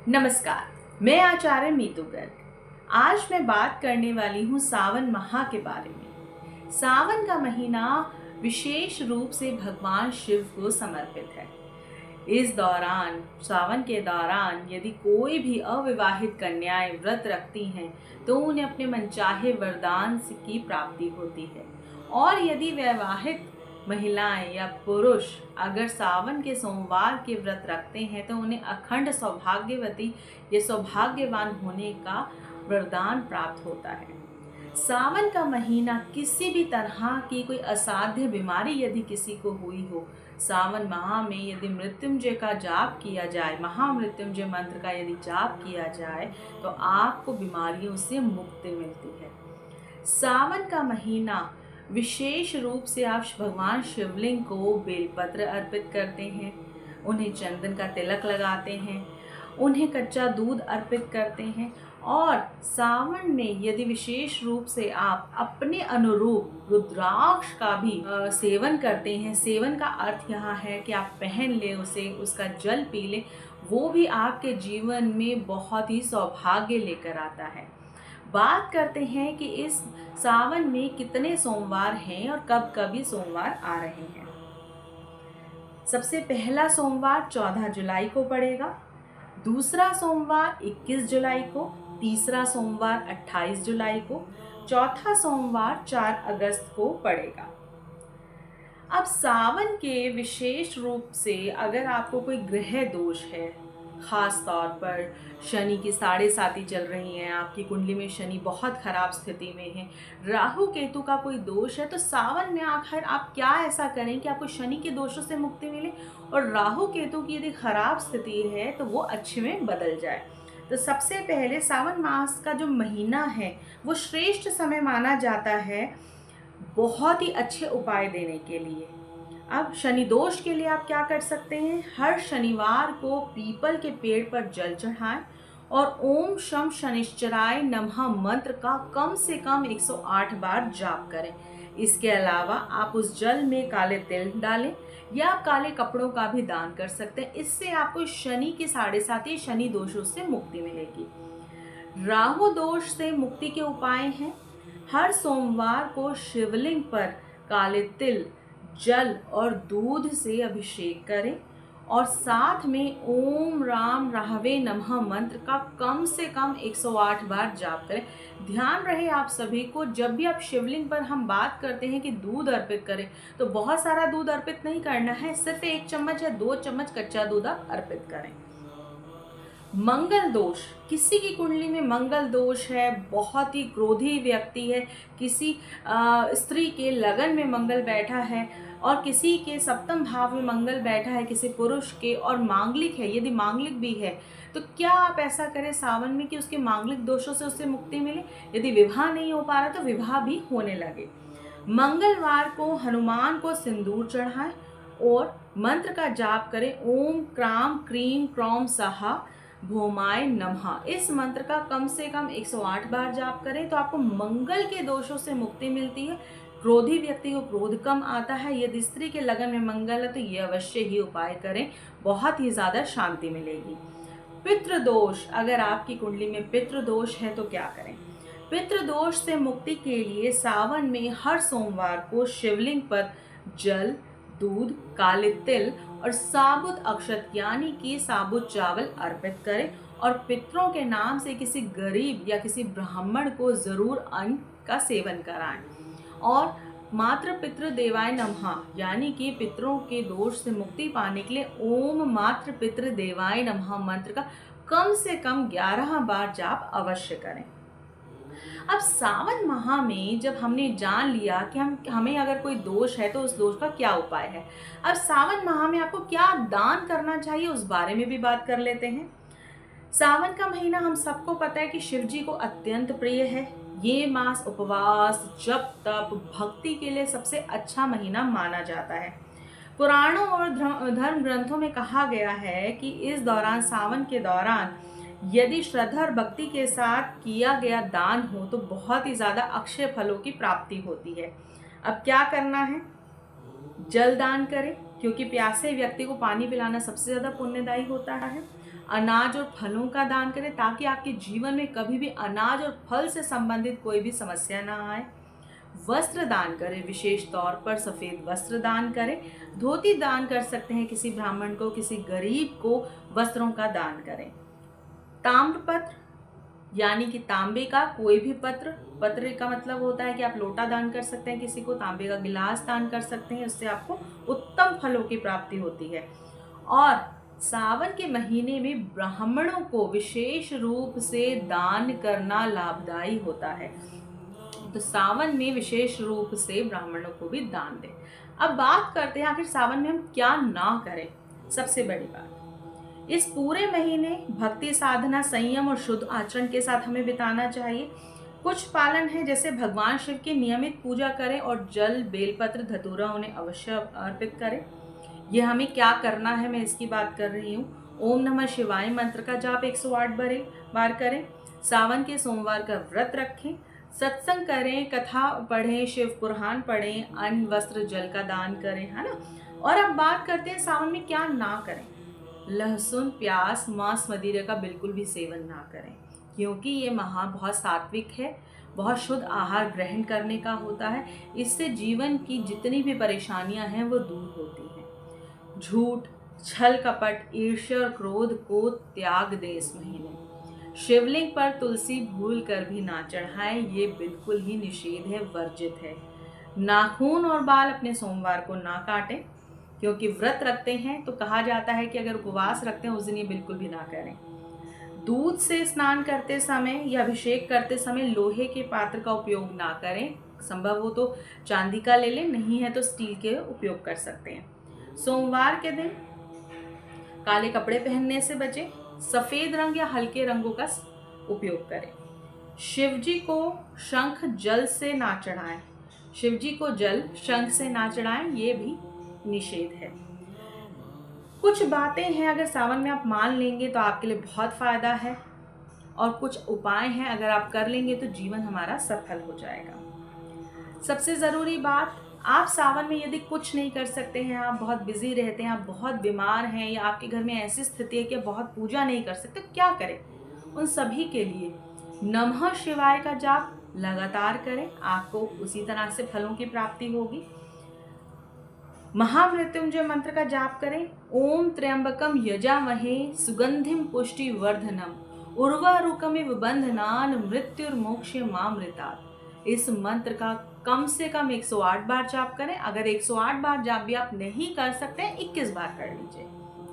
नमस्कार, मैं आचार्य मीतू गर्ग। आज मैं बात करने वाली हूँ सावन माह के बारे में। सावन का महीना विशेष रूप से भगवान शिव को समर्पित है। इस दौरान, सावन के दौरान यदि कोई भी अविवाहित कन्याएं व्रत रखती हैं तो उन्हें अपने मनचाहे वरदान की प्राप्ति होती है। और यदि वैवाहिक महिलाएं या पुरुष अगर सावन के सोमवार के व्रत रखते हैं तो उन्हें अखंड सौभाग्यवती या सौभाग्यवान होने का वरदान प्राप्त होता है। सावन का महीना किसी भी तरह की कोई असाध्य बीमारी यदि किसी को हुई हो, सावन माह में यदि मृत्युंजय का जाप किया जाए, महामृत्युंजय मंत्र का यदि जाप किया जाए तो आपको बीमारियों से मुक्ति मिलती है। सावन का महीना विशेष रूप से आप भगवान शिवलिंग को बेलपत्र अर्पित करते हैं, उन्हें चंदन का तिलक लगाते हैं, उन्हें कच्चा दूध अर्पित करते हैं। और सावन में यदि विशेष रूप से आप अपने अनुरूप रुद्राक्ष का भी सेवन करते हैं, सेवन का अर्थ यहाँ है कि आप पहन ले उसे, उसका जल पी ले, वो भी आपके जीवन में बहुत ही सौभाग्य लेकर आता है। बात करते हैं कि इस सावन में कितने सोमवार हैं और कब कब ये सोमवार आ रहे हैं। सबसे पहला सोमवार 14 जुलाई को पड़ेगा, दूसरा सोमवार 21 जुलाई को, तीसरा सोमवार 28 जुलाई को, चौथा सोमवार 4 अगस्त को पड़ेगा। अब सावन के विशेष रूप से अगर आपको कोई ग्रह दोष है, खास तौर पर शनि की 7.5 चल रही हैं, आपकी कुंडली में शनि बहुत खराब स्थिति में है, राहु केतु का कोई दोष है, तो सावन में आखिर आप क्या ऐसा करें कि आपको शनि के दोषों से मुक्ति मिले और राहु केतु की यदि खराब स्थिति है तो वो अच्छे में बदल जाए। तो सबसे पहले सावन मास का जो महीना है वो श्रेष्ठ समय माना जाता है बहुत ही अच्छे उपाय देने के लिए। अब शनि दोष के लिए आप क्या कर सकते हैं, हर शनिवार को पीपल के पेड़ पर जल चढ़ाएं और ओम शम शनिश्चराय नमः मंत्र का कम से कम 108 बार जाप करें। इसके अलावा आप उस जल में काले तिल डालें या आप काले कपड़ों का भी दान कर सकते हैं। इससे आपको शनि के 7.5 शनि दोषों से मुक्ति मिलेगी। राहु दोष से मुक्ति के उपाय हैं, हर सोमवार को शिवलिंग पर काले तिल, जल और दूध से अभिषेक करें और साथ में ओम राम राहवे नमः मंत्र का कम से कम 108 बार जाप करें। ध्यान रहे आप सभी को, जब भी आप शिवलिंग पर हम बात करते हैं कि दूध अर्पित करें तो बहुत सारा दूध अर्पित नहीं करना है, सिर्फ 1 चम्मच या 2 चम्मच कच्चा दूध आप अर्पित करें। मंगल दोष, किसी की कुंडली में मंगल दोष है, बहुत ही क्रोधी व्यक्ति है, किसी स्त्री के लगन में मंगल बैठा है और किसी के सप्तम भाव में मंगल बैठा है, किसी पुरुष के, और मांगलिक है, यदि मांगलिक भी है तो क्या आप ऐसा करें सावन में कि उसके मांगलिक दोषों से उसे मुक्ति मिले। यदि विवाह नहीं हो पा रहा तो विवाह भी होने लगे। मंगलवार को हनुमान को सिंदूर चढ़ाएं और मंत्र का जाप करें, ओम क्राम क्रीम क्रौम सहा भौमाय नमः। इस मंत्र का कम से कम 108 बार जाप करें तो आपको मंगल के दोषों से मुक्ति मिलती है। क्रोधी व्यक्ति को क्रोध कम आता है। यदि स्त्री के लगन में मंगल है तो ये अवश्य ही उपाय करें, बहुत ही ज़्यादा शांति मिलेगी। पितृदोष, अगर आपकी कुंडली में पितृदोष है तो क्या करें। पितृदोष से मुक्ति के लिए सावन में हर सोमवार को शिवलिंग पर जल, दूध, काले तिल और साबुत अक्षत यानी कि साबुत चावल अर्पित करें और पितरों के नाम से किसी गरीब या किसी ब्राह्मण को जरूर अन्न का सेवन कराएं। और मातृ पितृ देवाय नमः यानी कि पितरों के दोष से मुक्ति पाने के लिए ओम मातृ पितृ देवाय नमः मंत्र का कम से कम 11 बार जाप अवश्य करें। अब सावन माह में जब हमने जान लिया कि हमें अगर कोई दोष है तो उस दोष का क्या उपाय है, अब सावन माह में आपको क्या दान करना चाहिए उस बारे में भी बात कर लेते हैं। सावन का महीना हम सबको पता है कि शिव जी को अत्यंत प्रिय है। ये मास उपवास, जप, तप, भक्ति के लिए सबसे अच्छा महीना माना जाता है। पुराणों और धर्म ग्रंथों में कहा गया है कि इस दौरान, सावन के दौरान यदि श्रद्धा और भक्ति के साथ किया गया दान हो तो बहुत ही ज़्यादा अक्षय फलों की प्राप्ति होती है। अब क्या करना है, जल दान करें क्योंकि प्यासे व्यक्ति को पानी पिलाना सबसे ज़्यादा पुण्यदायी होता है। अनाज और फलों का दान करें ताकि आपके जीवन में कभी भी अनाज और फल से संबंधित कोई भी समस्या ना आए। वस्त्र दान करें, विशेष तौर पर सफ़ेद वस्त्र दान करें। धोती दान कर सकते हैं किसी ब्राह्मण को, किसी गरीब को वस्त्रों का दान करें। ताम्रपत्र यानी कि तांबे का कोई भी पत्र, पत्र का मतलब होता है कि आप लोटा दान कर सकते हैं किसी को, तांबे का गिलास दान कर सकते हैं, उससे आपको उत्तम फलों की प्राप्ति होती है। और सावन के महीने में ब्राह्मणों को विशेष रूप से दान करना लाभदायी होता है, तो सावन में विशेष रूप से ब्राह्मणों को भी दान दें। अब बात करते हैं आखिर सावन में हम क्या ना करें। सबसे बड़ी बात, इस पूरे महीने भक्ति साधना, संयम और शुद्ध आचरण के साथ हमें बिताना चाहिए। कुछ पालन है, जैसे भगवान शिव की नियमित पूजा करें और जल, बेलपत्र, धतूरा उन्हें अवश्य अर्पित करें। यह हमें क्या करना है, मैं इसकी बात कर रही हूँ। ओम नमः शिवाय मंत्र का जाप 108 बार करें। सावन के सोमवार का व्रत रखें। सत्संग करें, कथा पढ़ें, शिव पुराण पढ़ें, अन्न, वस्त्र, जल का दान करें, है ना। और अब बात करते हैं सावन में क्या ना करें। लहसुन, प्याज, मांस, मदिरा का बिल्कुल भी सेवन ना करें, क्योंकि ये माह बहुत सात्विक है, बहुत शुद्ध आहार ग्रहण करने का होता है। इससे जीवन की जितनी भी परेशानियां हैं वो दूर होती हैं। झूठ, छल, कपट, ईर्ष्या और क्रोध को त्याग दें इस महीने। शिवलिंग पर तुलसी भूल कर भी ना चढ़ाएं, ये बिल्कुल ही निषेध है, वर्जित है। नाखून और बाल अपने सोमवार को ना काटें, क्योंकि व्रत रखते हैं तो कहा जाता है कि अगर उपवास रखते हैं उस दिन ये बिल्कुल भी ना करें। दूध से स्नान करते समय या अभिषेक करते समय लोहे के पात्र का उपयोग ना करें। संभव हो तो चांदी का ले लें, नहीं है तो स्टील के उपयोग कर सकते हैं। सोमवार के दिन काले कपड़े पहनने से बचें। सफ़ेद रंग या हल्के रंगों का उपयोग करें। शिवजी को शंख जल से ना चढ़ाएं। शिवजी को जल शंख से ना चढ़ाएं, ये भी निषेध है। कुछ बातें हैं, अगर सावन में आप मान लेंगे तो आपके लिए बहुत फायदा है, और कुछ उपाय हैं अगर आप कर लेंगे तो जीवन हमारा सफल हो जाएगा। सबसे ज़रूरी बात, आप सावन में यदि कुछ नहीं कर सकते हैं, आप बहुत बिजी रहते हैं, आप बहुत बीमार हैं, या आपके घर में ऐसी स्थिति है कि आप बहुत पूजा नहीं कर सकते, तो क्या करें? उन सभी के लिए नमः शिवाय का जाप लगातार करें, आपको उसी तरह से फलों की प्राप्ति होगी। महामृत्युंजय मंत्र का जाप करें। ओम त्र्यंबकम यजामहे सुगंधिम पुष्टि वर्धनम उर्वारुकमिव बंधनान मृत्युर्मोक्ष मामृतात्। इस मंत्र का कम से कम 108 बार जाप करें। अगर 108 बार जाप भी आप नहीं कर सकते हैं, 21 बार कर लीजिए।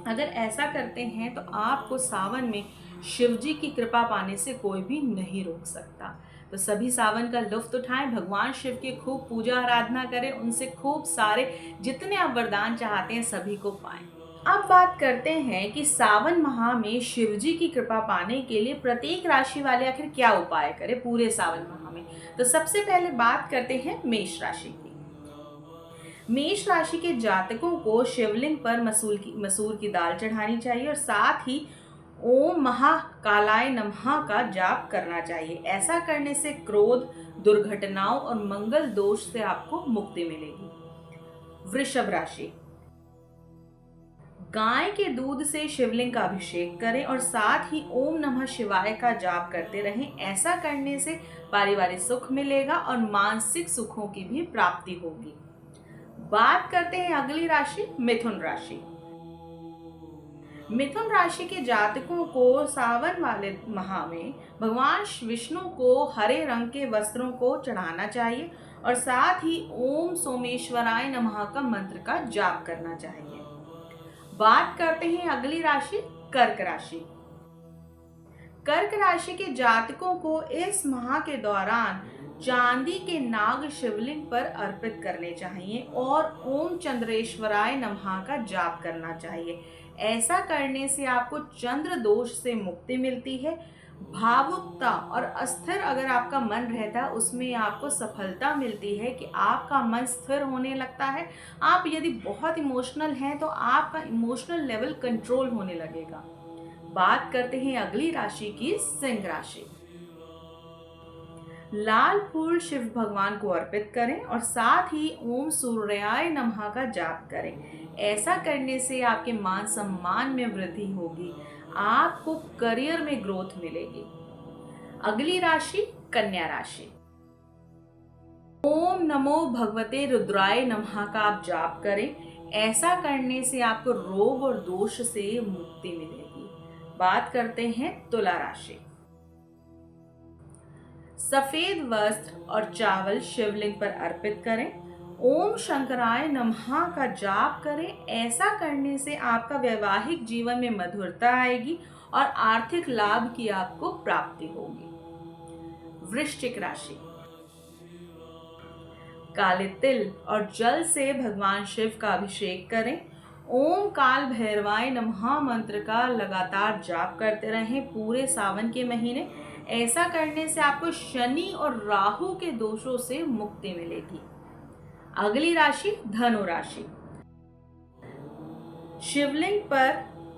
अगर ऐसा करते हैं तो आपको सावन में शिवजी की कृपा पाने से कोई भी नहीं रोक सकता। तो सभी सावन का लुत्फ उठाएं, भगवान शिव की खूब पूजा आराधना करें, उनसे खूब सारे जितने आप वरदान चाहते हैं सभी को पाएं। अब बात करते हैं कि सावन माह में शिवजी की कृपा पाने के लिए प्रत्येक राशि वाले आखिर क्या उपाय करें पूरे सावन माह में। तो सबसे पहले बात करते हैं मेष राशि की। मेष राशि के जातकों को शिवलिंग पर मसूर की दाल चढ़ानी चाहिए, और साथ ही ओम महाकालाय नमः का जाप करना चाहिए। ऐसा करने से क्रोध, दुर्घटनाओं और मंगल दोष से आपको मुक्ति मिलेगी। वृषभ राशि, गाय के दूध से शिवलिंग का अभिषेक करें और साथ ही ओम नमः शिवाय का जाप करते रहें। ऐसा करने से पारिवारिक सुख मिलेगा और मानसिक सुखों की भी प्राप्ति होगी। बात करते हैं अगली राशि, मिथुन राशि। मिथुन राशि के जातकों को सावन वाले माह में भगवान विष्णु को हरे रंग के वस्त्रों को चढ़ाना चाहिए, और साथ ही ओम सोमेश्वराय नमः का मंत्र का जाप करना चाहिए। बात करते हैं अगली राशि, कर्क राशि। कर्क राशि के जातकों को इस माह के दौरान चांदी के नाग शिवलिंग पर अर्पित करने चाहिए और ओम चंद्रेश्वराय नमः का जाप करना चाहिए। ऐसा करने से आपको चंद्र दोष से मुक्ति मिलती है। भावुकता और अस्थिर अगर आपका मन रहता है, उसमें आपको सफलता मिलती है कि आपका मन स्थिर होने लगता है। आप यदि बहुत इमोशनल हैं तो आपका इमोशनल लेवल कंट्रोल होने लगेगा। बात करते हैं अगली राशि की, सिंह राशि। लाल फूल शिव भगवान को अर्पित करें और साथ ही ओम सूर्याय नमः का जाप करें। ऐसा करने से आपके मान सम्मान में वृद्धि होगी। आपको करियर में ग्रोथ मिलेगी। अगली राशि कन्या राशि। ओम नमो भगवते रुद्राय नमः का आप जाप करें। ऐसा करने से आपको रोग और दोष से मुक्ति मिलेगी। बात करते हैं तुला राशि। सफेद वस्त्र और चावल शिवलिंग पर अर्पित करें। ओम शंकराय नमः का जाप करें। ऐसा करने से आपका वैवाहिक जीवन में मधुरता आएगी और आर्थिक लाभ की आपको प्राप्ति होगी। वृश्चिक राशि। काले तिल और जल से भगवान शिव का अभिषेक करें। ओम काल भैरवाय नमः मंत्र का लगातार जाप करते रहें पूरे सावन के महीने। ऐसा करने से आपको शनि और राहु के दोषों से मुक्ति मिलेगी। अगली राशि धनु राशि। शिवलिंग पर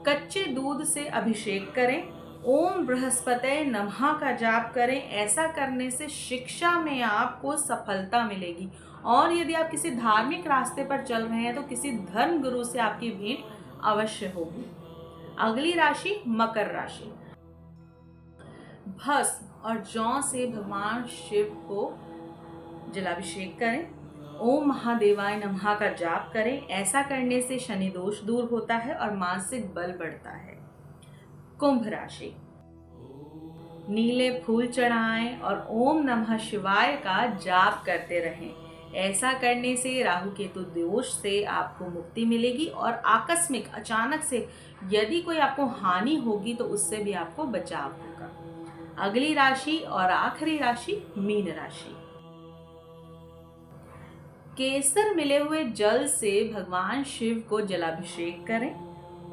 कच्चे दूध से अभिषेक करें। ओम बृहस्पते नमः का जाप करें। ऐसा करने से शिक्षा में आपको सफलता मिलेगी और यदि आप किसी धार्मिक रास्ते पर चल रहे हैं तो किसी धर्म गुरु से आपकी भेंट अवश्य होगी। अगली राशि मकर राशि। भस्म और जौ से भगवान शिव को जलाभिषेक करें। ओम महादेवाय नमः का जाप करें। ऐसा करने से शनि दोष दूर होता है और मानसिक बल बढ़ता है। कुंभ राशि। नीले फूल चढ़ाएं और ओम नमः शिवाय का जाप करते रहें। ऐसा करने से राहु केतु दोष से आपको मुक्ति मिलेगी और आकस्मिक अचानक से यदि कोई आपको हानि होगी तो उससे भी आपको बचाव होगा। अगली राशि और आखिरी राशि मीन राशि। केसर मिले हुए जल से भगवान शिव को जलाभिषेक करें।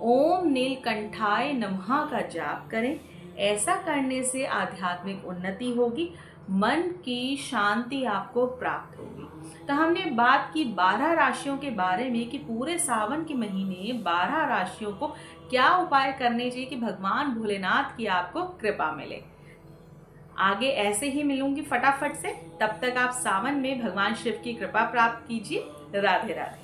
ओम नीलकंठाय नमः का जाप करें। ऐसा करने से आध्यात्मिक उन्नति होगी, मन की शांति आपको प्राप्त होगी। तो हमने बात की 12 राशियों के बारे में कि पूरे सावन के महीने 12 राशियों को क्या उपाय करने चाहिए कि भगवान भोलेनाथ की आपको कृपा मिले। आगे ऐसे ही मिलूंगी फटाफट से। तब तक आप सावन में भगवान शिव की कृपा प्राप्त कीजिए। राधे राधे।